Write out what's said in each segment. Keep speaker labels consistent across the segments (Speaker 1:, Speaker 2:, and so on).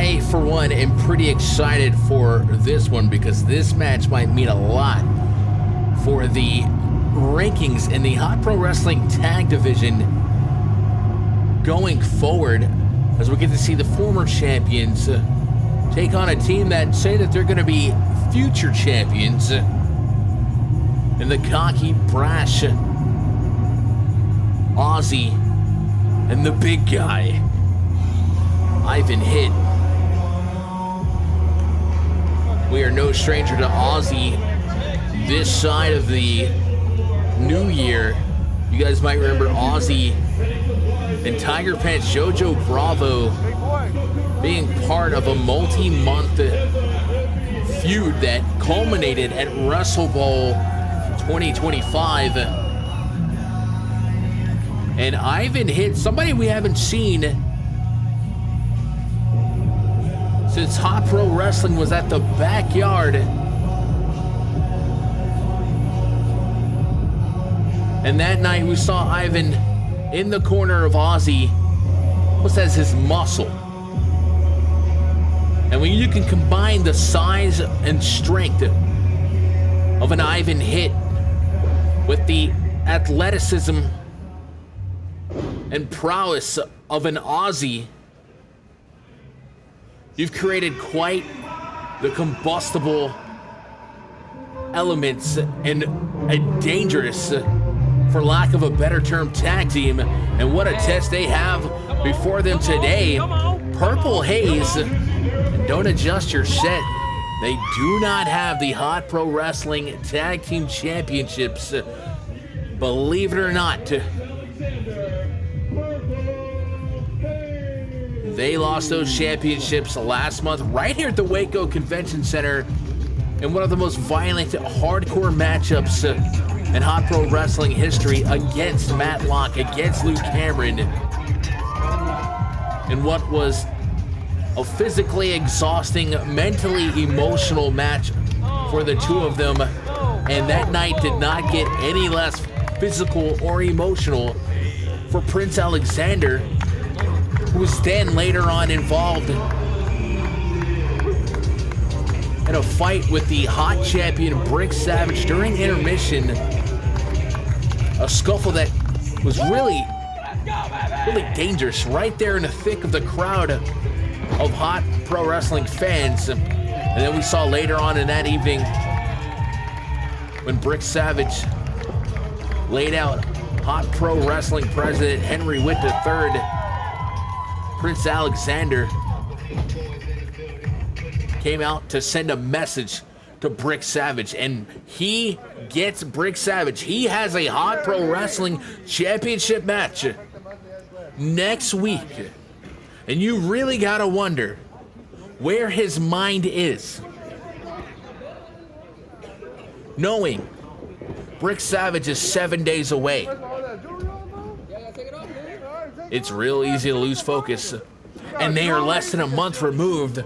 Speaker 1: I, for one, am pretty excited for this one because this match might mean a lot for the rankings in the Hot Pro Wrestling Tag Division going forward, as we get to see the former champions take on a team that say that they're going to be future champions in the cocky, brash Auzzy and the big guy, Ivan Hitt. We are no stranger to Auzzy this side of the new year. You guys might remember Auzzy and Tiger Pants Jojo Bravo being part of a multi-month feud that culminated at Wrestle Bowl 2025. And Ivan Hitt, somebody we haven't seen since Hot Pro Wrestling was at the Backyard. And that night we saw Ivan in the corner of Auzzy, almost as his muscle. And when you can combine the size and strength of an Ivan Hitt with the athleticism and prowess of an Auzzy, you've created quite the combustible elements and a dangerous, for lack of a better term, tag team. And what a test they have before them today. Purple Haze, and don't adjust your set. They do not have the Hot Pro Wrestling Tag Team Championships, believe it or not. They lost those championships last month right here at the Waco Convention Center in one of the most violent, hardcore matchups in Hot Pro Wrestling history against Matt Locke, against Luke Cameron, in what was a physically exhausting, mentally emotional match for the two of them. And that night did not get any less physical or emotional for Prince Alexander, who was then later on involved in a fight with the hot champion Brick Savage during intermission. A scuffle that was really dangerous right there in the thick of the crowd of Hot Pro Wrestling fans. And then we saw later on in that evening when Brick Savage laid out Hot Pro Wrestling President Henry Witt III, Prince Alexander came out to send a message to Brick Savage, and he gets Brick Savage. He has a Hot Pro Wrestling Championship match next week. And you really gotta wonder where his mind is, knowing Brick Savage is 7 days away. It's real easy to lose focus, and they are less than a month removed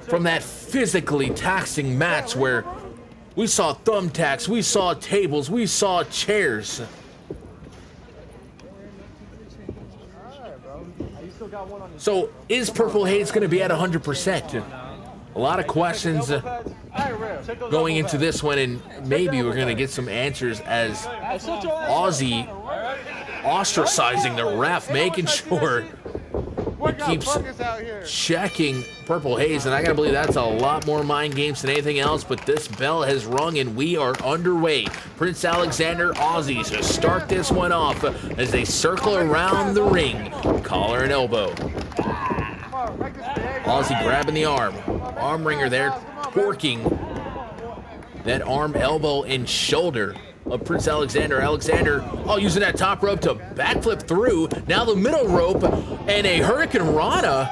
Speaker 1: from that physically taxing match where we saw thumbtacks, we saw tables, we saw chairs. So is Purple Haze going to be at 100%? A lot of questions going into this one, and maybe we're going to get some answers as Auzzy ostracizing the ref, making sure he keeps checking Purple Haze. And I gotta believe that's a lot more mind games than anything else, but this bell has rung and we are underway. Prince Alexander, Auzzy to start this one off as they circle around the ring, collar and elbow. Auzzy grabbing the arm wringer there, torquing that arm, elbow, and shoulder of Prince Alexander. Alexander, using that top rope to backflip through. Now the middle rope and a Hurricane Rana.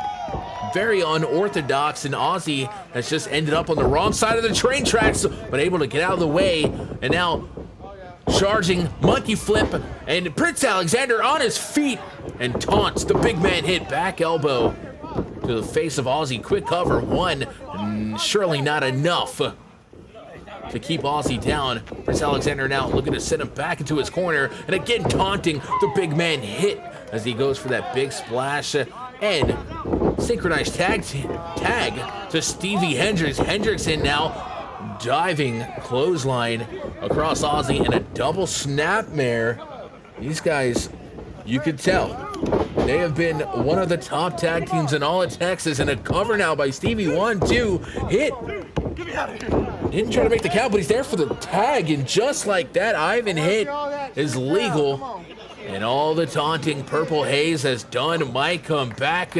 Speaker 1: Very unorthodox, and Auzzy has just ended up on the wrong side of the train tracks, but able to get out of the way. And now charging monkey flip, and Prince Alexander on his feet and taunts the big man Hit. Back elbow to the face of Auzzy. Quick cover, one, surely not enough to keep Auzzy down. Prince Alexander now looking to send him back into his corner, and again taunting the big man Hit as he goes for that big splash and synchronized tag to Stevie Hendrix. Hendrix in now. Diving clothesline across Auzzy and a double snapmare. These guys, you could tell, they have been one of the top tag teams in all of Texas, and a cover now by Stevie. 1, 2, hit. Didn't try to make the count, but he's there for the tag, and just like that, Ivan Hit is legal. And all the taunting Purple Haze has done might come back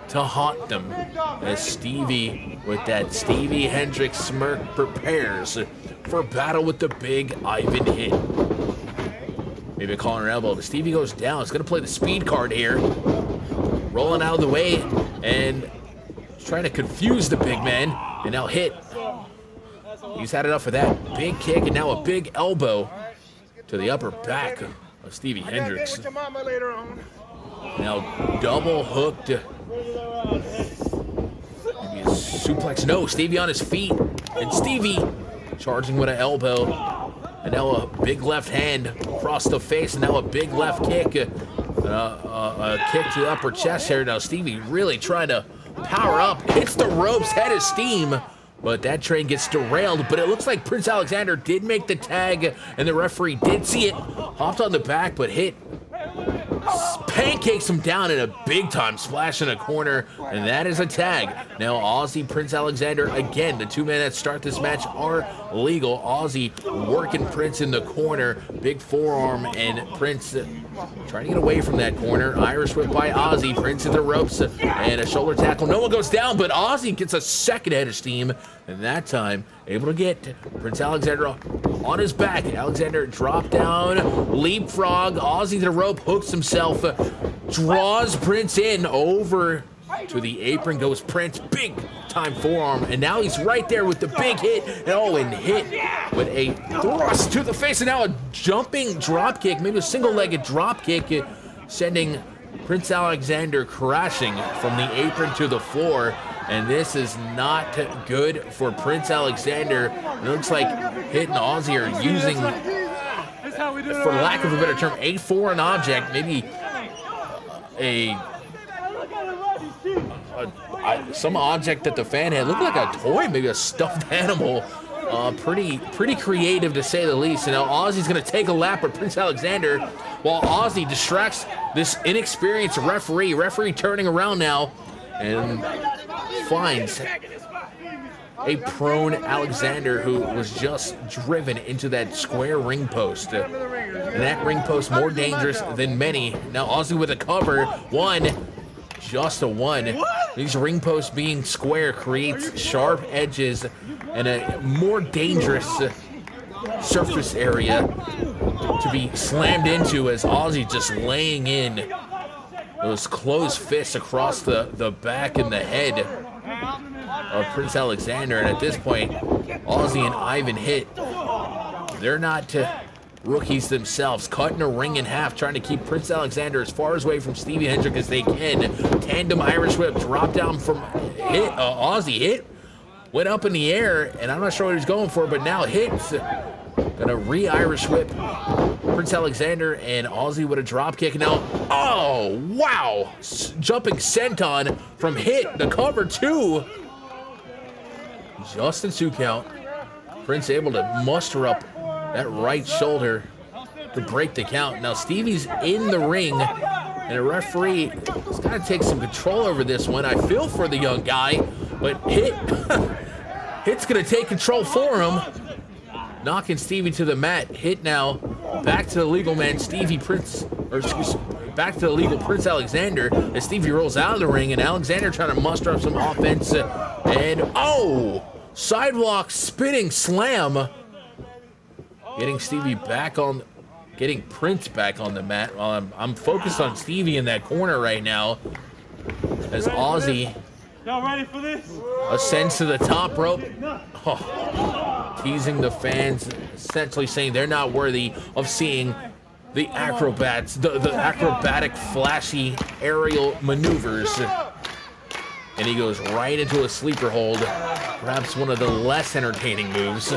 Speaker 1: to haunt them as Stevie, with that Stevie Hendrix smirk, prepares for battle with the big Ivan Hit. Maybe a collar and elbow, but Stevie goes down. He's gonna play the speed card here. Rolling out of the way and trying to confuse the big man. And now Hit. He's had enough of that. Big kick and now a big elbow to the upper back of Stevie Hendrix. Now double hooked. Maybe a suplex. No, Stevie on his feet. And Stevie charging with an elbow. And now a big left hand across the face. And now a big left kick. A kick to the upper chest here. Now Stevie really trying to power up. Hits the ropes, head of steam. But that train gets derailed. But it looks like Prince Alexander did make the tag. And the referee did see it. Hopped on the back, but Hit pancakes him down in a big-time splash in a corner, and that is a tag. Now Auzzy, Prince Alexander, again, the two men that start this match are legal. Auzzy working Prince in the corner, big forearm, and Prince trying to get away from that corner. Irish whip by Auzzy, Prince at the ropes, and a shoulder tackle. No one goes down, but Auzzy gets a second head of steam, and that time able to get Prince Alexander on his back. Alexander drop down, leapfrog, Auzzy to the rope, hooks himself, draws Prince in, over to the apron goes Prince, big time forearm, and now he's right there with the big hit. And Hit with a thrust to the face, and now a jumping drop kick, maybe a single-legged drop kick, sending Prince Alexander crashing from the apron to the floor. And this is not good for Prince Alexander. It looks like Hit and Auzzy are using, for lack of a better term, a foreign object, maybe some object that the fan had. Looked like a toy, maybe a stuffed animal. Pretty creative, to say the least. And now Auzzy's going to take a lap at Prince Alexander while Auzzy distracts this inexperienced referee. Referee turning around now and finds a prone Alexander, who was just driven into that square ring post. And that ring post more dangerous than many. Now Auzzy with a cover. One. Just a one. These ring posts being square creates sharp edges and a more dangerous surface area to be slammed into, as Auzzy just laying in those closed fists across the back and the head of Prince Alexander. And at this point, Auzzy and Ivan Hit, they're not rookies themselves, cutting a ring in half, trying to keep Prince Alexander as far away from Stevie Hendrix as they can. Tandem Irish whip, drop down from Hit. Auzzy Hit went up in the air, and I'm not sure what he's going for, but now Hit's gonna re-Irish whip Prince Alexander, and Auzzy with a drop kick. Now, oh, wow! Jumping senton from Hit, the cover two. Just in 2 count. Prince able to muster up that right shoulder to break the count. Now Stevie's in the ring, and a referee has got to take some control over this one. I feel for the young guy, but Hit's gonna take control for him, knocking Stevie to the mat. Hit now back to the legal man back to the legal Prince Alexander, as Stevie rolls out of the ring, and Alexander trying to muster up some offense, and sidewalk spinning slam, getting Prince back on the mat. While I'm focused on Stevie in that corner right now, as Auzzy
Speaker 2: ready for this?
Speaker 1: Ascends to the top rope, teasing the fans, essentially saying they're not worthy of seeing the acrobats, the acrobatic, flashy aerial maneuvers. And he goes right into a sleeper hold, perhaps one of the less entertaining moves,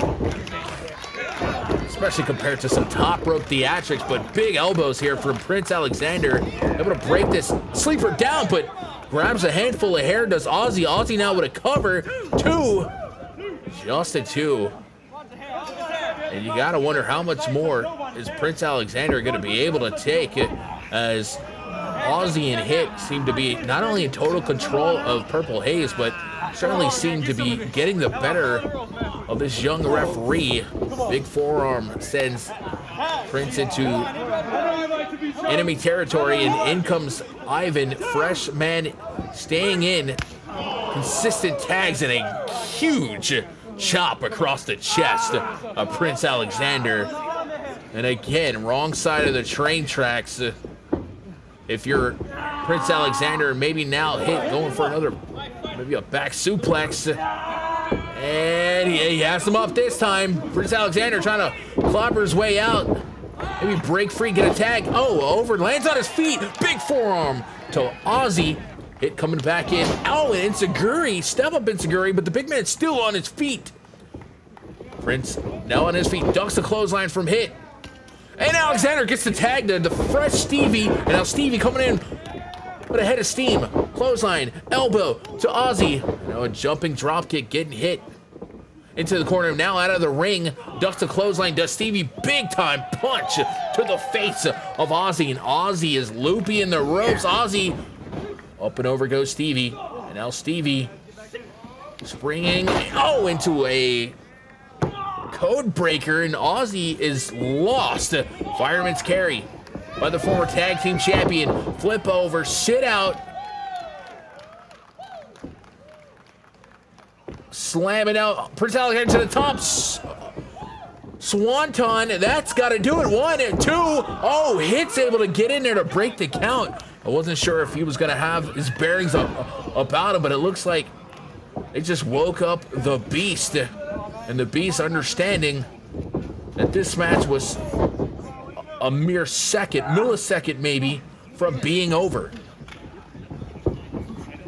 Speaker 1: especially compared to some top rope theatrics. But big elbows here from Prince Alexander, able to break this sleeper down, but grabs a handful of hair, does Auzzy. Auzzy now with a cover, 2. Just a 2. And you gotta wonder how much more is Prince Alexander gonna be able to take, as Aussie and Hit seem to be not only in total control of Purple Haze, but certainly seem to be getting the better of this young referee. Big forearm sends Prince into enemy territory, and in comes Ivan, fresh man, staying in. Consistent tags and a huge chop across the chest of Prince Alexander. And again, wrong side of the train tracks. If you're Prince Alexander, maybe now Hit going for another, maybe a back suplex. And he has him up this time. Prince Alexander trying to clobber his way out. Maybe break free, get a tag. Oh, over, lands on his feet. Big forearm to Auzzy. Hit coming back in. Oh, and Insaguri, step up Insaguri, but the big man's still on his feet. Prince now on his feet, ducks the clothesline from Hit. And Alexander gets the tag to the fresh Stevie, and now Stevie coming in with a head of steam. Clothesline, elbow to Auzzy. Now a jumping dropkick getting Hit into the corner. Now out of the ring, ducks the clothesline, does Stevie, big time punch to the face of Auzzy, and Auzzy is loopy in the ropes. Auzzy, up and over goes Stevie, and now Stevie springing, into a code breaker, and Auzzy is lost. Fireman's carry by the former tag team champion. Flip over, sit out. Slam it out. Prince Alexander to the top. Swanton, that's got to do it. 1 and 2. Oh, Hit's able to get in there to break the count. I wasn't sure if he was going to have his bearings about him, but it looks like they just woke up the Beast. And the Beast understanding that this match was a mere millisecond maybe, from being over.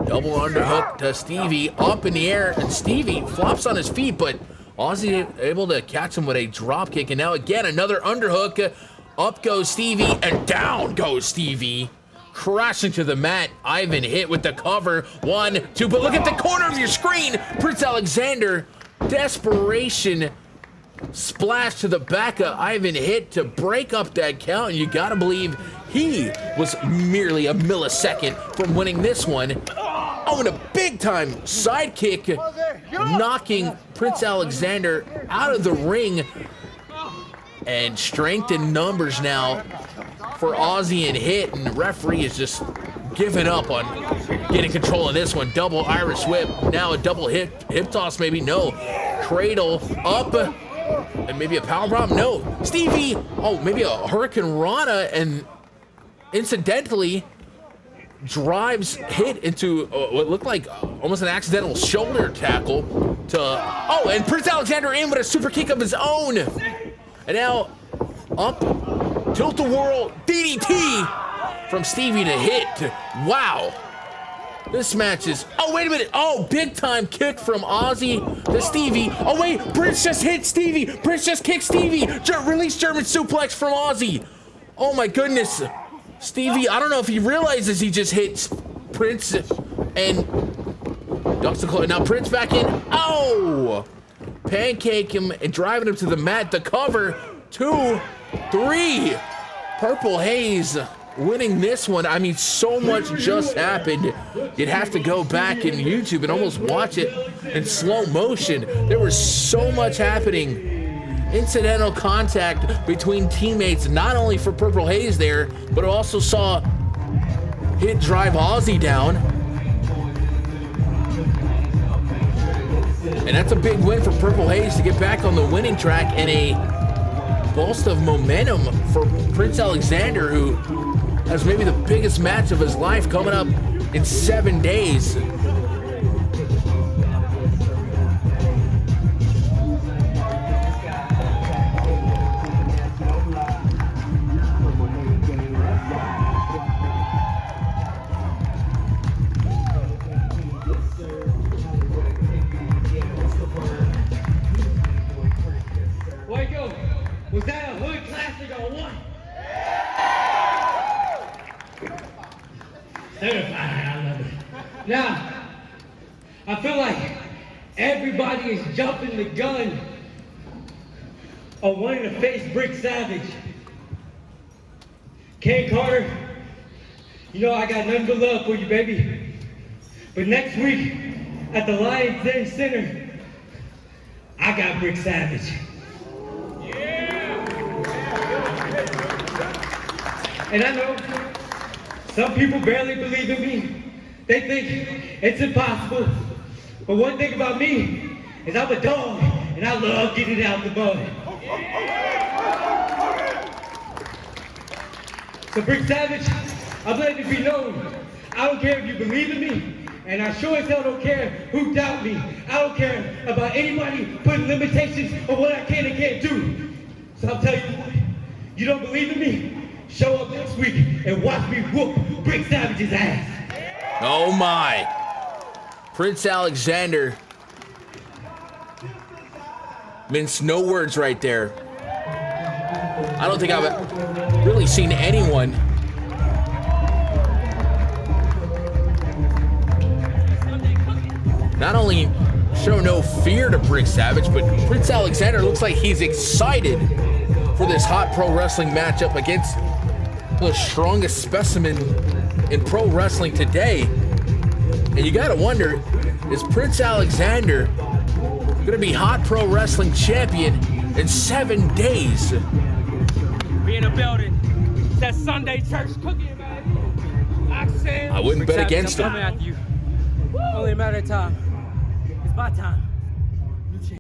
Speaker 1: Double underhook to Stevie, up in the air, and Stevie flops on his feet, but Auzzy able to catch him with a drop kick, and now again another underhook. Up goes Stevie, and down goes Stevie. Crashing to the mat, Ivan Hit with the cover. 1, 2, but look at the corner of your screen. Prince Alexander, desperation splash to the back of Ivan Hit to break up that count, and you gotta believe he was merely a millisecond from winning this one. Oh, and a big time sidekick, knocking Prince Alexander out of the ring. And strength in numbers now for Aussie and Hit, and the referee is just giving up on getting control of this one. Double Irish whip, now a double hip toss, maybe, no. Cradle up, and maybe a power bomb, no. Stevie, maybe a Hurricane Rana, and incidentally drives Hit into what looked like almost an accidental shoulder tackle to, and Prince Alexander in with a super kick of his own. And now up, tilt-a-whirl DDT from Stevie to Hit. Wow. This match is, wait a minute. Big time kick from Auzzy to Stevie. Wait, Prince just hit Stevie. Prince just kicked Stevie. Release German suplex from Auzzy. Oh my goodness. Stevie, I don't know if he realizes he just hit Prince, and ducks the close. Now Prince back in. Pancake him and driving him to the mat. The cover, 2, 3. Purple Haze winning this one. I mean, so much just happened. You'd have to go back in YouTube and almost watch it in slow motion. There was so much happening. Incidental contact between teammates, not only for Purple Haze there, but also saw Hit drive Auzzy down. And that's a big win for Purple Haze to get back on the winning track, and a burst of momentum for Prince Alexander, who has maybe the biggest match of his life coming up in 7 days.
Speaker 2: Waco, was that a hood classic or what? Certified, I love it. Now, I feel like everybody is jumping the gun on wanting to face Brick Savage. Ken Carter, you know I got nothing but love for you, baby. But next week at the Lions Den Center, I got Brick Savage. And I know some people barely believe in me. They think it's impossible. But one thing about me is I'm a dog and I love getting out the mud. So Brick Savage, I'm letting it be known. I don't care if you believe in me, and I sure as hell don't care who doubt me. I don't care about anybody putting limitations on what I can and can't do. So I'll tell you what, you don't believe in me? Show up next week and watch me whoop Brick Savage's ass.
Speaker 1: Oh my. Prince Alexander. Mince no words right there. I don't think I've really seen anyone not only show no fear to Brick Savage, but Prince Alexander looks like he's excited for this hot pro wrestling matchup against the strongest specimen in pro wrestling today. And you gotta wonder, is Prince Alexander gonna be hot pro wrestling champion in 7 days?
Speaker 3: We in the building. It's that Sunday church cooking, man.
Speaker 1: I wouldn't bet against him.
Speaker 3: I'm coming after you. Only a matter of time. It's my time.